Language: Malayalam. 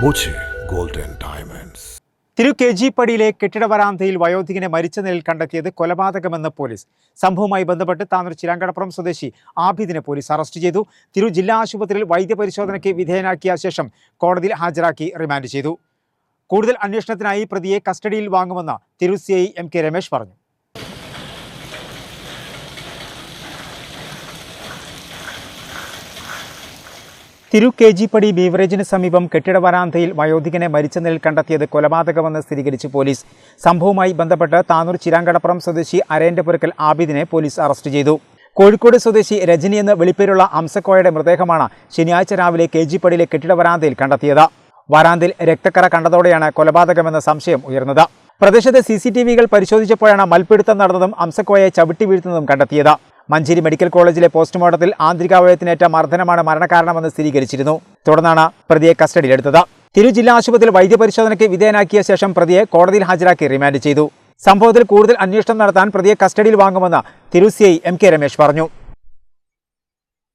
മുച്ചി ഗോൾഡ് ആൻഡ് ഡയമണ്ട്സ്. തിരു-KG-പടിയിലെ കെട്ടിട വരാന്തയിൽ വയോധികനെ മരിച്ച നിലയിൽ കണ്ടെത്തിയത് കൊലപാതകമെന്ന് പോലീസ്. സംഭവവുമായി ബന്ധപ്പെട്ട് താനൂർ ചിരാങ്കടപ്പുറം സ്വദേശി ആബിദിനെ പോലീസ് അറസ്റ്റ് ചെയ്തു. തിരു ജില്ലാ ആശുപത്രിയിൽ വൈദ്യപരിശോധനയ്ക്ക് വിധേയനാക്കിയ ശേഷം കോടതിയിൽ ഹാജരാക്കി റിമാൻഡ് ചെയ്തു. കൂടുതൽ അന്വേഷണത്തിനായി പ്രതിയെ കസ്റ്റഡിയിൽ വാങ്ങുമെന്ന് തിരു CI MK രമേശ് പറഞ്ഞു. തിരു-KG-പടി ബീവറേജിന് സമീപം കെട്ടിട വരാന്തയിൽ വയോധികനെ മരിച്ച നിലയിൽ കണ്ടെത്തിയത് കൊലപാതകമെന്ന് സ്ഥിരീകരിച്ച് പോലീസ്. സംഭവവുമായി ബന്ധപ്പെട്ട് താനൂർ ചിരാങ്കടപ്പുറം സ്വദേശി അരേൻ്റെപുരക്കൽ ആബിദിനെ പോലീസ് അറസ്റ്റ് ചെയ്തു. കോഴിക്കോട് സ്വദേശി രജനി എന്ന് വിളിപ്പേരുള്ള അംസക്കോയുടെ മൃതദേഹമാണ് ശനിയാഴ്ച രാവിലെ KG-പടിയിലെ കെട്ടിട വരാന്തയിൽ കണ്ടെത്തിയത്. വരാന്തയിൽ രക്തക്കറ കണ്ടതോടെയാണ് കൊലപാതകമെന്ന സംശയം ഉയർന്നത്. പ്രദേശത്തെ CCTV-കൾ പരിശോധിച്ചപ്പോഴാണ് മൽപ്പിടുത്തം നടന്നതും അംസക്കോയെ ചവിട്ടി വീഴ്ത്തുന്നതും കണ്ടെത്തിയത്. മഞ്ചേരി മെഡിക്കൽ കോളേജിലെ പോസ്റ്റ്മോർട്ടത്തിൽ ആന്തരികാവയവത്തിനേറ്റ മർദ്ദനമാണ് മരണകാരണമെന്ന് സ്ഥിരീകരിച്ചിരുന്നു. തുടർന്നാണ് പ്രതിയെ കസ്റ്റഡിയിലെടുത്തത്. തിരു ജില്ലാ ആശുപത്രിയിൽ വൈദ്യപരിശോധനയ്ക്ക് വിധേയനാക്കിയ ശേഷം പ്രതിയെ കോടതിയിൽ ഹാജരാക്കി റിമാൻഡ് ചെയ്തു. സംഭവത്തിൽ കൂടുതൽ അന്വേഷണം നടത്താൻ പ്രതിയെ കസ്റ്റഡിയിൽ വാങ്ങുമെന്ന് തിരു CI MK രമേശ് പറഞ്ഞു.